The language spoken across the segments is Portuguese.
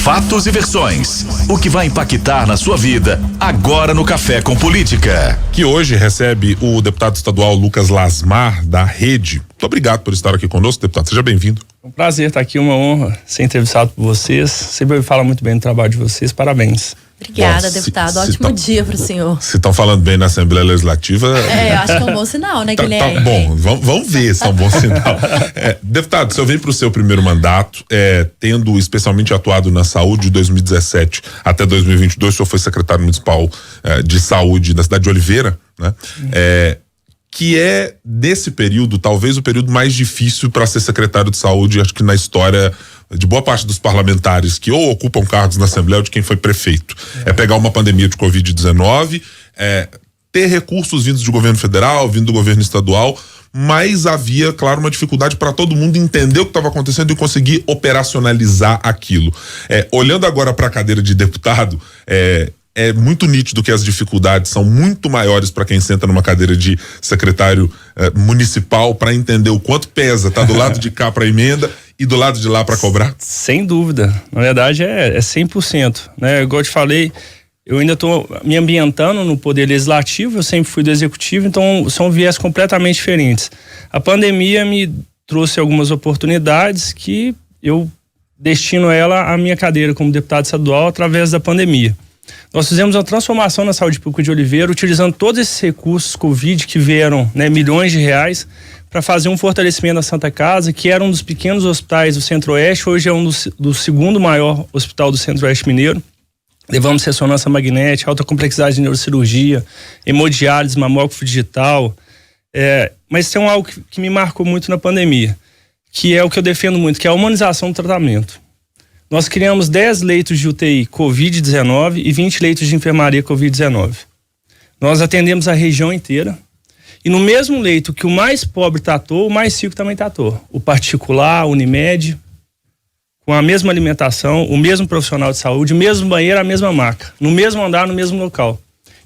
Fatos e versões. O que vai impactar na sua vida agora no Café com Política. Que hoje recebe o deputado estadual Lucas Lasmar, da Rede. Muito obrigado por estar aqui conosco, deputado. Seja bem-vindo. É um prazer estar aqui, uma honra ser entrevistado por vocês. Sempre fala muito bem do trabalho de vocês. Parabéns. Obrigada, deputado. Ótimo dia para o senhor. Se estão falando bem na Assembleia Legislativa... eu acho que é um bom sinal, né, Guilherme? Tá bom, vamos ver se é um bom sinal. Deputado, o senhor vem para o seu primeiro mandato, tendo especialmente atuado na saúde de 2017 até 2022, o senhor foi secretário municipal de saúde da cidade de Oliveira, né? Que é, nesse período, talvez o período mais difícil para ser secretário de saúde, acho que na história de boa parte dos parlamentares que ou ocupam cargos na Assembleia ou de quem foi prefeito. É pegar uma pandemia de Covid-19, ter recursos vindos do governo federal, vindo do governo estadual, mas havia, claro, uma dificuldade para todo mundo entender o que estava acontecendo e conseguir operacionalizar aquilo. Olhando agora para a cadeira de deputado, é muito nítido que as dificuldades são muito maiores para quem senta numa cadeira de secretário municipal, para entender o quanto pesa, tá do lado de cá para emenda e do lado de lá para cobrar. Sem dúvida, na verdade é 100%, né? Igual eu te falei, eu ainda estou me ambientando no poder legislativo, eu sempre fui do executivo, então são viés completamente diferentes. A pandemia me trouxe algumas oportunidades que eu destino ela à minha cadeira como deputado estadual através da pandemia. Nós fizemos uma transformação na saúde pública de Oliveira, utilizando todos esses recursos Covid que vieram, né, milhões de reais, para fazer um fortalecimento da Santa Casa, que era um dos pequenos hospitais do Centro-Oeste, hoje é um do segundo maior hospital do Centro-Oeste mineiro. Levamos ressonância magnética, alta complexidade de neurocirurgia, hemodiálise, mamógrafo digital. Mas tem algo que me marcou muito na pandemia, que é o que eu defendo muito, que é a humanização do tratamento. Nós criamos 10 leitos de UTI Covid-19 e 20 leitos de enfermaria Covid-19. Nós atendemos a região inteira. E no mesmo leito que o mais pobre tratou, o mais rico também tratou. O particular, a Unimed, com a mesma alimentação, o mesmo profissional de saúde, o mesmo banheiro, a mesma maca. No mesmo andar, no mesmo local.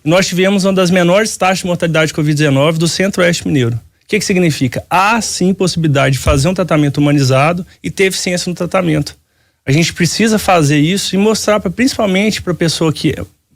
E nós tivemos uma das menores taxas de mortalidade de Covid-19 do Centro-Oeste mineiro. O que significa? Há sim possibilidade de fazer um tratamento humanizado e ter eficiência no tratamento. A gente precisa fazer isso e mostrar principalmente para a pessoa que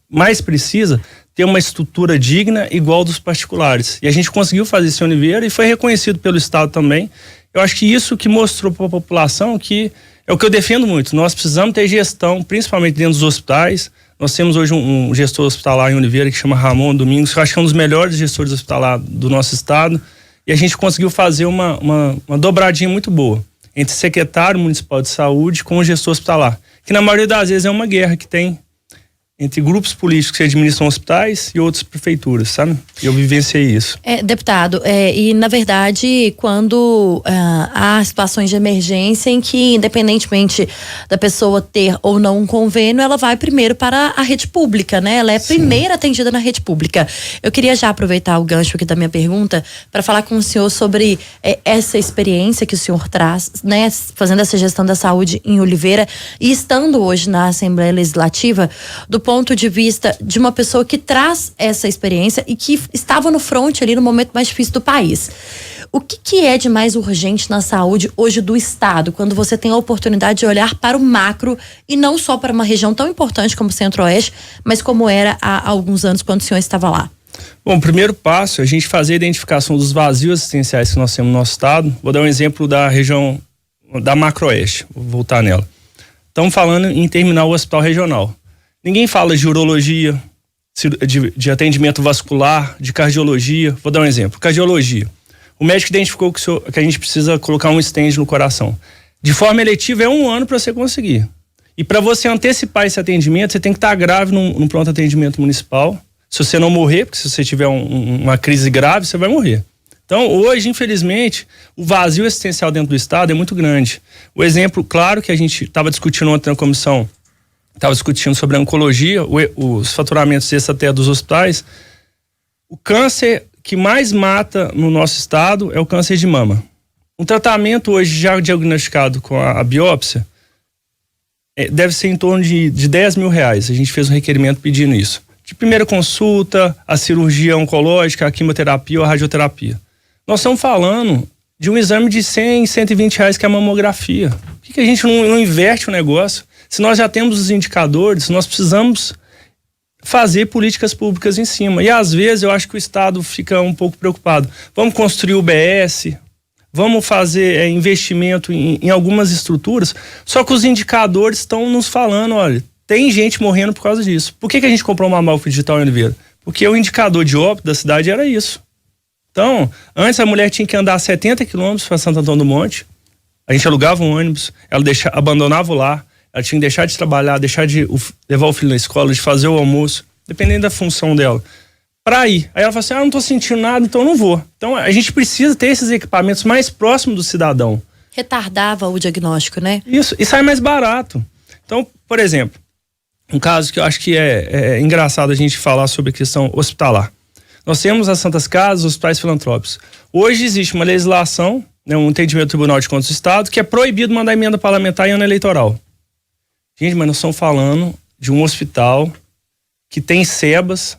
mais precisa ter uma estrutura digna igual dos particulares. E a gente conseguiu fazer isso em Oliveira e foi reconhecido pelo Estado também. Eu acho que isso que mostrou para a população que é o que eu defendo muito. Nós precisamos ter gestão, principalmente dentro dos hospitais. Nós temos hoje um gestor hospitalar em Oliveira que chama Ramon Domingos, que eu acho que é um dos melhores gestores hospitalar do nosso estado. E a gente conseguiu fazer uma dobradinha muito boa entre secretário municipal de saúde com o gestor hospitalar, que na maioria das vezes é uma guerra que tem entre grupos políticos que administram hospitais e outras prefeituras, sabe? Eu vivenciei isso. Deputado, e na verdade, quando há situações de emergência em que, independentemente da pessoa ter ou não um convênio, ela vai primeiro para a rede pública, né? Ela é primeiro atendida na rede pública. Eu queria já aproveitar o gancho aqui da minha pergunta para falar com o senhor sobre essa experiência que o senhor traz, né? Fazendo essa gestão da saúde em Oliveira e estando hoje na Assembleia Legislativa, do ponto de vista de uma pessoa que traz essa experiência e que estava no front ali no momento mais difícil do país. O que é de mais urgente na saúde hoje do Estado, quando você tem a oportunidade de olhar para o macro e não só para uma região tão importante como o Centro-Oeste, mas como era há alguns anos quando o senhor estava lá? Bom, o primeiro passo é a gente fazer a identificação dos vazios assistenciais que nós temos no nosso Estado. Vou dar um exemplo da região da Macro-Oeste, vou voltar nela. Estamos falando em terminar o hospital regional. Ninguém fala de urologia, de atendimento vascular, de cardiologia. Vou dar um exemplo. Cardiologia. O médico identificou que a gente precisa colocar um stent no coração. De forma eletiva é 1 ano para você conseguir. E para você antecipar esse atendimento, você tem que estar grave num pronto atendimento municipal. Se você não morrer, porque se você tiver uma crise grave, você vai morrer. Então, hoje, infelizmente, o vazio assistencial dentro do Estado é muito grande. O exemplo, claro, que a gente estava discutindo ontem na comissão, estava discutindo sobre a oncologia, os faturamentos até dos hospitais. O câncer que mais mata no nosso estado é o câncer de mama. Um tratamento hoje já diagnosticado com a biópsia deve ser em torno de 10 mil reais. A gente fez um requerimento pedindo isso. De primeira consulta, a cirurgia oncológica, a quimioterapia ou a radioterapia. Nós estamos falando de um exame de 100, 120 reais que é a mamografia. Por que a gente não inverte o negócio? Se nós já temos os indicadores, nós precisamos fazer políticas públicas em cima. E às vezes eu acho que o Estado fica um pouco preocupado. Vamos construir o BS, vamos fazer investimento em algumas estruturas, só que os indicadores estão nos falando, olha, tem gente morrendo por causa disso. Por que a gente comprou uma Malfa Digital em Oliveira? Porque o indicador de óbito da cidade era isso. Então, antes a mulher tinha que andar 70 quilômetros para Santo Antônio do Monte, a gente alugava um ônibus, ela abandonava o lar, ela tinha que deixar de trabalhar, deixar de levar o filho na escola, de fazer o almoço, dependendo da função dela, para ir. Aí ela fala assim, não tô sentindo nada, então eu não vou. Então a gente precisa ter esses equipamentos mais próximos do cidadão. Retardava o diagnóstico, né? Isso, e sai mais barato. Então, por exemplo, um caso que eu acho que é engraçado a gente falar sobre a questão hospitalar. Nós temos as Santas Casas, os hospitais filantrópicos. Hoje existe uma legislação, né, um entendimento do Tribunal de Contas do Estado, que é proibido mandar emenda parlamentar em ano eleitoral. Gente, mas nós estamos falando de um hospital que tem SEBAS,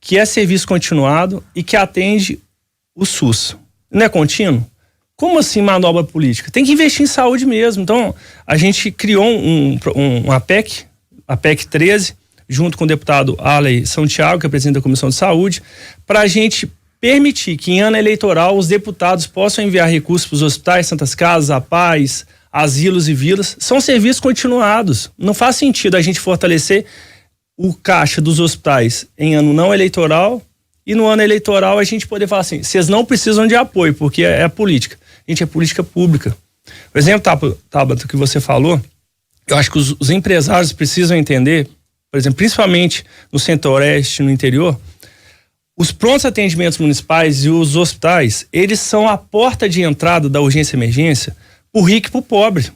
que é serviço continuado e que atende o SUS. Não é contínuo? Como assim manobra política? Tem que investir em saúde mesmo. Então, a gente criou uma PEC, a PEC 13, junto com o deputado Arley Santiago, que é presidente da Comissão de Saúde, para a gente permitir que em ano eleitoral os deputados possam enviar recursos para os hospitais, Santas Casas, APAES, asilos e vilas. São serviços continuados. Não faz sentido a gente fortalecer o caixa dos hospitais em ano não eleitoral e no ano eleitoral a gente poder falar assim, vocês não precisam de apoio, porque é a política. Gente, é política pública. O exemplo, Tabata, que você falou, eu acho que os empresários precisam entender, por exemplo, principalmente no centro-oeste, no interior, os prontos atendimentos municipais e os hospitais, eles são a porta de entrada da urgência e emergência pro rico e pro pobre.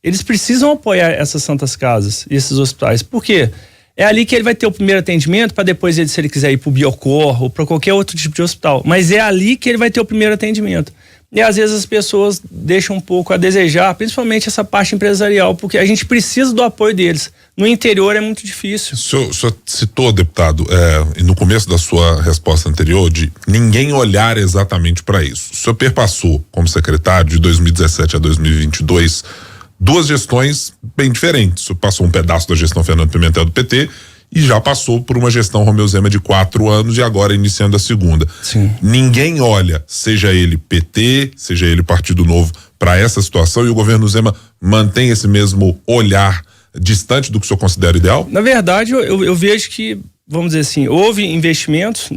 Eles precisam apoiar essas Santas Casas e esses hospitais. Por quê? É ali que ele vai ter o primeiro atendimento, para depois, se ele quiser ir pro Biocor ou para qualquer outro tipo de hospital. Mas é ali que ele vai ter o primeiro atendimento. E às vezes as pessoas deixam um pouco a desejar, principalmente essa parte empresarial, porque a gente precisa do apoio deles. No interior é muito difícil. O senhor citou, deputado, no começo da sua resposta anterior, de ninguém olhar exatamente para isso. O senhor perpassou como secretário de 2017 a 2022 duas gestões bem diferentes. O senhor passou um pedaço da gestão Fernando Pimentel do PT e já passou por uma gestão Romeu Zema de 4 anos e agora iniciando a segunda. Sim. Ninguém olha, seja ele PT, seja ele Partido Novo, para essa situação, e o governo Zema mantém esse mesmo olhar distante do que o senhor considera ideal? Na verdade, eu vejo que, vamos dizer assim, houve investimentos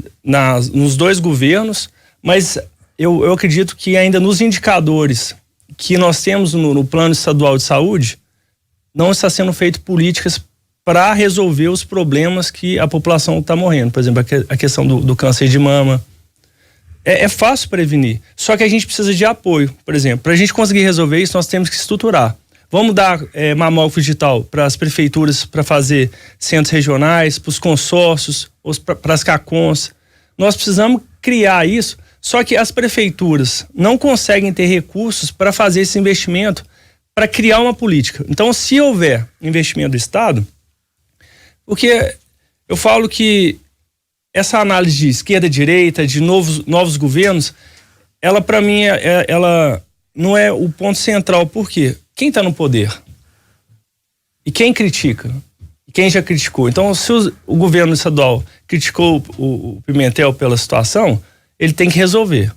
nos dois governos, mas eu acredito que ainda nos indicadores que nós temos no plano estadual de saúde, não está sendo feito políticas para resolver os problemas que a população está morrendo. Por exemplo, a questão do câncer de mama. É fácil prevenir, só que a gente precisa de apoio. Por exemplo, para a gente conseguir resolver isso, nós temos que estruturar. Vamos dar mamógrafo digital para as prefeituras para fazer centros regionais, para os consórcios, para as CACONs. Nós precisamos criar isso, só que as prefeituras não conseguem ter recursos para fazer esse investimento, para criar uma política. Então, se houver investimento do Estado, porque eu falo que essa análise de esquerda e direita, de novos governos, ela para mim, ela não é o ponto central. Por quê? Quem está no poder? E quem critica? E quem já criticou? Então, se o governo estadual criticou o Pimentel pela situação, ele tem que resolver.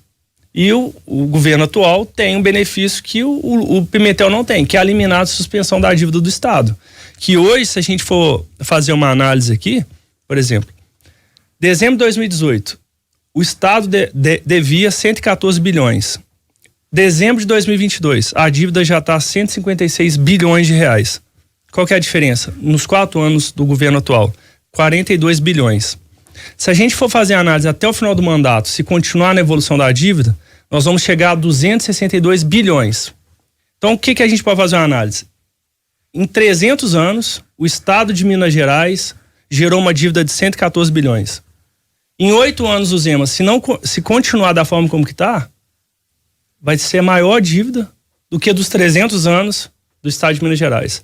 E o governo atual tem um benefício que o Pimentel não tem, que é a liminar de suspensão da dívida do Estado. Que hoje, se a gente for fazer uma análise aqui, por exemplo, dezembro de 2018, o Estado devia 114 bilhões. Dezembro de 2022, a dívida já está 156 bilhões de reais. Qual que é a diferença? Nos 4 anos do governo atual, 42 bilhões. Se a gente for fazer a análise até o final do mandato, se continuar na evolução da dívida, nós vamos chegar a 262 bilhões. Então, o que a gente pode fazer uma análise? Em 300 anos, o Estado de Minas Gerais gerou uma dívida de 114 bilhões. Em 8 anos, o Zema, se continuar da forma como que está, vai ser a maior dívida do que dos 300 anos do Estado de Minas Gerais.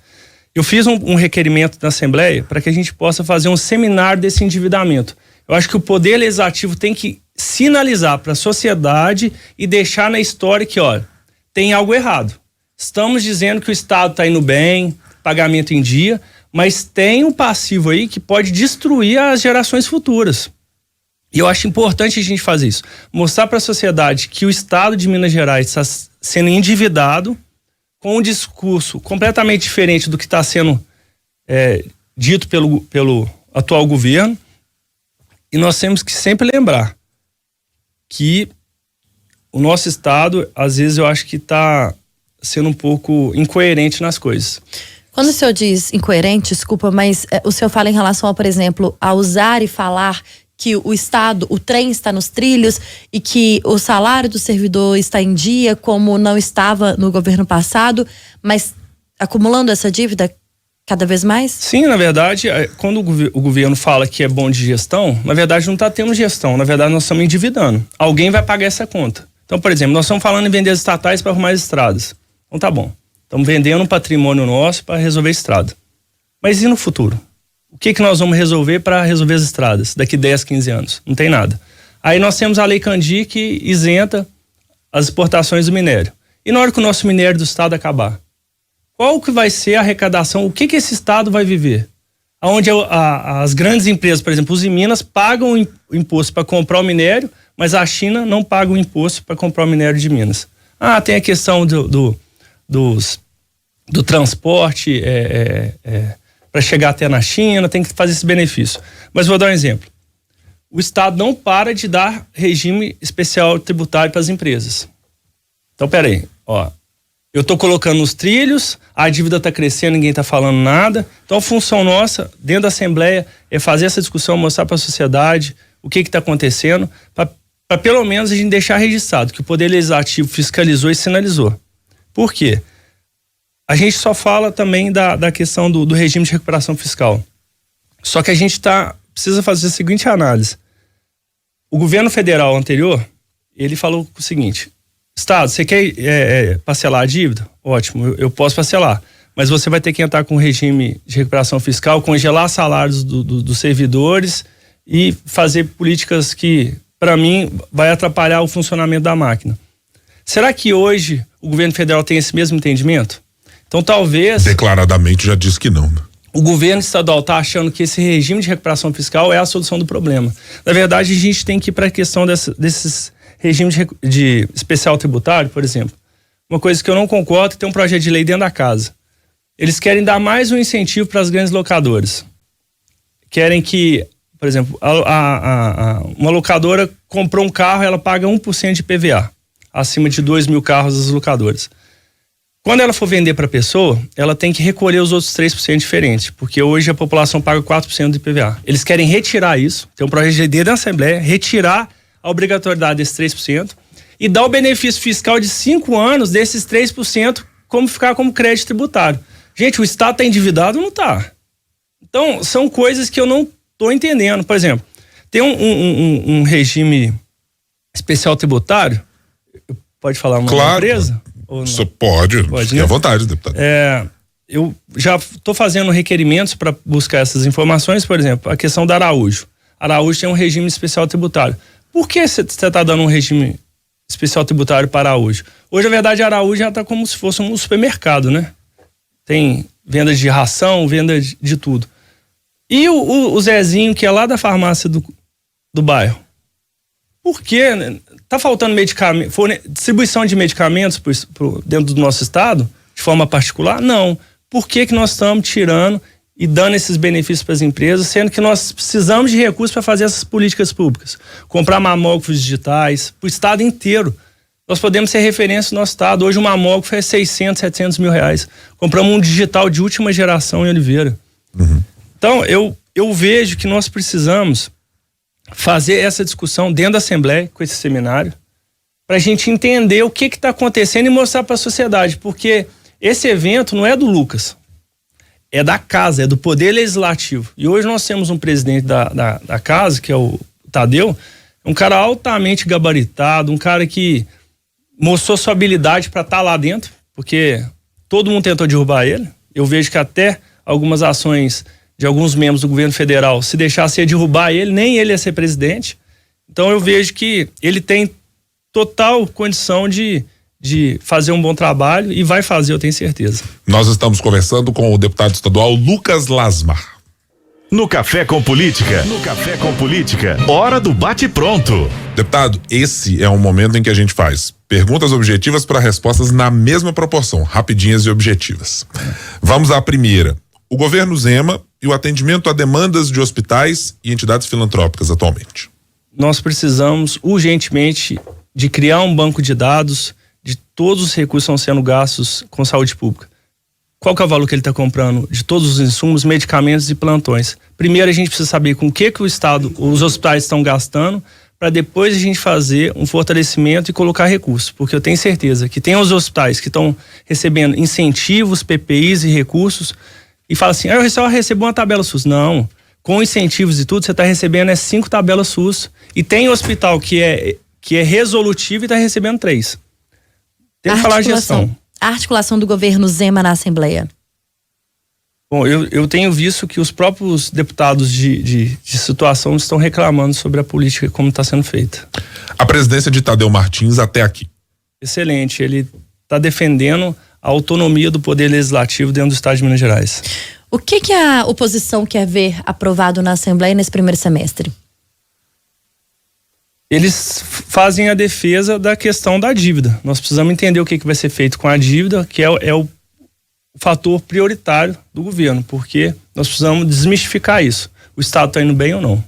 Eu fiz um requerimento na Assembleia para que a gente possa fazer um seminário desse endividamento. Eu acho que o Poder Legislativo tem que sinalizar para a sociedade e deixar na história que, olha, tem algo errado. Estamos dizendo que o Estado está indo bem, pagamento em dia, mas tem um passivo aí que pode destruir as gerações futuras. E eu acho importante a gente fazer isso. Mostrar para a sociedade que o Estado de Minas Gerais está sendo endividado com um discurso completamente diferente do que está sendo dito pelo atual governo. E nós temos que sempre lembrar que o nosso Estado, às vezes, eu acho que está sendo um pouco incoerente nas coisas. Quando o senhor diz incoerente, desculpa, mas o senhor fala em relação, por exemplo, a usar e falar que o Estado, o trem está nos trilhos e que o salário do servidor está em dia, como não estava no governo passado, mas acumulando essa dívida cada vez mais? Sim, na verdade, quando o governo fala que é bom de gestão, na verdade não está tendo gestão, na verdade nós estamos endividando. Alguém vai pagar essa conta. Então, por exemplo, nós estamos falando em vender as estatais para arrumar as estradas. Então tá bom, estamos vendendo um patrimônio nosso para resolver a estrada. Mas e no futuro? O que nós vamos resolver para resolver as estradas daqui 10, 15 anos? Não tem nada. Aí nós temos a Lei Candir que isenta as exportações do minério. E na hora que o nosso minério do Estado acabar, qual que vai ser a arrecadação? O que esse Estado vai viver? Onde as grandes empresas, por exemplo, os em Minas, pagam o imposto para comprar o minério, mas a China não paga o imposto para comprar o minério de Minas. Tem a questão do transporte para chegar até na China, tem que fazer esse benefício. Mas vou dar um exemplo. O Estado não para de dar regime especial tributário para as empresas. Então, peraí, eu estou colocando nos trilhos, a dívida está crescendo, ninguém está falando nada. Então, a função nossa, dentro da Assembleia, é fazer essa discussão, mostrar para a sociedade o que está acontecendo, para pelo menos a gente deixar registrado que o Poder Legislativo fiscalizou e sinalizou. Por quê? A gente só fala também da questão do regime de recuperação fiscal. Só que a gente precisa fazer a seguinte análise. O governo federal anterior, ele falou o seguinte: Estado, você quer parcelar a dívida? Ótimo, eu posso parcelar. Mas você vai ter que entrar com o regime de recuperação fiscal, congelar salários dos servidores e fazer políticas que, para mim, vai atrapalhar o funcionamento da máquina. Será que hoje o governo federal tem esse mesmo entendimento? Então, talvez... Declaradamente já disse que não. O governo estadual está achando que esse regime de recuperação fiscal é a solução do problema. Na verdade, a gente tem que ir para a questão desses regimes de especial tributário, por exemplo. Uma coisa que eu não concordo é ter um projeto de lei dentro da casa. Eles querem dar mais um incentivo para as grandes locadoras. Querem que, por exemplo, uma locadora comprou um carro, ela paga 1% de IPVA, acima de 2 mil carros das locadoras. Quando ela for vender para a pessoa, ela tem que recolher os outros 3% diferentes, porque hoje a população paga 4% do IPVA. Eles querem retirar isso, tem um projeto de lei da Assembleia, retirar a obrigatoriedade desses 3% e dar o benefício fiscal de 5 anos desses 3% como ficar como crédito tributário. Gente, o Estado está endividado ou não está? Então, são coisas que eu não estou entendendo. Por exemplo, tem um regime especial tributário, pode falar uma empresa? Você pode, fique, né? À vontade, deputado. Eu já estou fazendo requerimentos para buscar essas informações, por exemplo, a questão da Araújo. Araújo tem um regime especial tributário. Por que você está dando um regime especial tributário para Araújo? Hoje, na verdade, a Araújo já está como se fosse um supermercado, né? Tem venda de ração, venda de tudo. E o Zezinho, que é lá da farmácia do bairro? Por quê? Tá faltando medicamento, distribuição de medicamentos dentro do nosso estado, de forma particular? Não. Por que nós estamos tirando e dando esses benefícios para as empresas, sendo que nós precisamos de recursos para fazer essas políticas públicas? Comprar mamógrafos digitais para o estado inteiro. Nós podemos ser referência no nosso estado. Hoje um mamógrafo é 600, 700 mil reais. Compramos um digital de última geração em Oliveira. Uhum. Então, eu vejo que nós precisamos fazer essa discussão dentro da Assembleia, com esse seminário, para a gente entender o que está acontecendo e mostrar para a sociedade, porque esse evento não é do Lucas, é da casa, é do Poder Legislativo. E hoje nós temos um presidente da casa, que é o Tadeu, um cara altamente gabaritado, um cara que mostrou sua habilidade para estar lá dentro, porque todo mundo tentou derrubar ele. Eu vejo que até algumas ações de alguns membros do governo federal, se deixasse derrubar ele, nem ele ia ser presidente. Então eu vejo que ele tem total condição de de fazer um bom trabalho e vai fazer, eu tenho certeza. Nós estamos conversando com o deputado estadual Lucas Lasmar. No Café com Política. No Café com Política. Hora do bate-pronto. Deputado, esse é um momento em que a gente faz perguntas objetivas para respostas na mesma proporção, rapidinhas e objetivas. Vamos à primeira. O governo Zema e o atendimento a demandas de hospitais e entidades filantrópicas atualmente. Nós precisamos urgentemente de criar um banco de dados de todos os recursos que estão sendo gastos com saúde pública. Qual que é o valor que ele está comprando de todos os insumos, medicamentos e plantões? Primeiro a gente precisa saber com o que o Estado, os hospitais estão gastando, para depois a gente fazer um fortalecimento e colocar recursos. Porque eu tenho certeza que tem os hospitais que estão recebendo incentivos, PPIs e recursos e fala assim, eu só recebo uma tabela SUS. Não, com incentivos e tudo, você está recebendo 5 tabelas SUS. E tem hospital que é resolutivo e está recebendo 3. Tem que falar a gestão. A articulação do governo Zema na Assembleia. Bom, eu tenho visto que os próprios deputados de situação estão reclamando sobre a política como está sendo feita. A presidência de Tadeu Martins até aqui. Excelente, ele está defendendo a autonomia do Poder Legislativo dentro do Estado de Minas Gerais. O que a oposição quer ver aprovado na Assembleia nesse primeiro semestre? Eles fazem a defesa da questão da dívida. Nós precisamos entender o que vai ser feito com a dívida, que é o fator prioritário do governo, porque nós precisamos desmistificar isso. O Estado está indo bem ou não?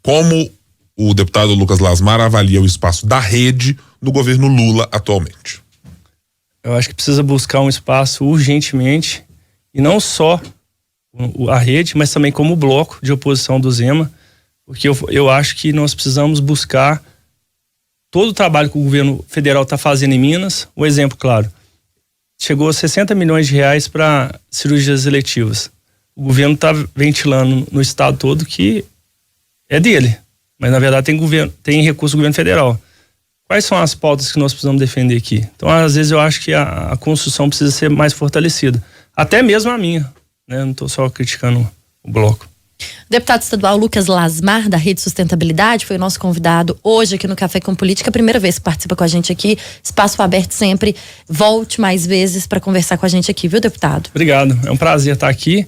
Como o deputado Lucas Lasmar avalia o espaço da rede no governo Lula atualmente? Eu acho que precisa buscar um espaço urgentemente, e não só a rede, mas também como bloco de oposição do Zema, porque eu acho que nós precisamos buscar todo o trabalho que o governo federal está fazendo em Minas. Um exemplo claro, chegou a 60 milhões de reais para cirurgias eletivas. O governo está ventilando no estado todo que é dele, mas na verdade tem recurso do governo federal. Quais são as pautas que nós precisamos defender aqui? Então, às vezes eu acho que a construção precisa ser mais fortalecida, até mesmo a minha, né? Não estou só criticando o bloco. Deputado estadual Lucas Lasmar, da Rede Sustentabilidade, foi o nosso convidado hoje aqui no Café com Política. Primeira vez que participa com a gente aqui. Espaço aberto sempre. Volte mais vezes para conversar com a gente aqui, viu, deputado? Obrigado. É um prazer estar aqui.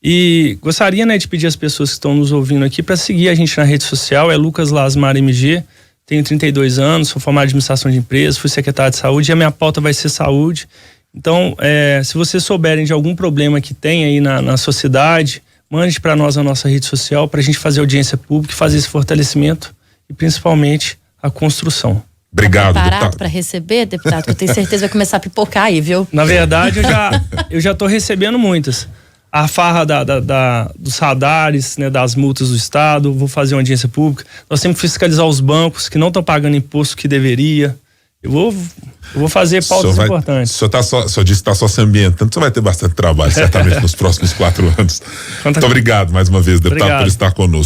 E gostaria, né, de pedir às pessoas que estão nos ouvindo aqui para seguir a gente na rede social. É Lucas Lasmar MG. Tenho 32 anos, sou formado em administração de empresas, fui secretário de saúde e a minha pauta vai ser saúde. Então, se vocês souberem de algum problema que tem aí na sociedade, mande para nós a nossa rede social para a gente fazer audiência pública, fazer esse fortalecimento e principalmente a construção. Obrigado, tá preparado deputado. para receber, deputado? Que eu tenho certeza que vai começar a pipocar aí, viu? Na verdade, eu já estou recebendo muitas. A farra dos radares, né, das multas do Estado, vou fazer uma audiência pública. Nós temos que fiscalizar os bancos que não estão pagando imposto que deveria. Eu vou fazer pautas importantes. O senhor disse que está só se ambientando, você vai ter bastante trabalho, certamente, nos próximos 4 anos. Muito obrigado mais uma vez, deputado, por estar conosco.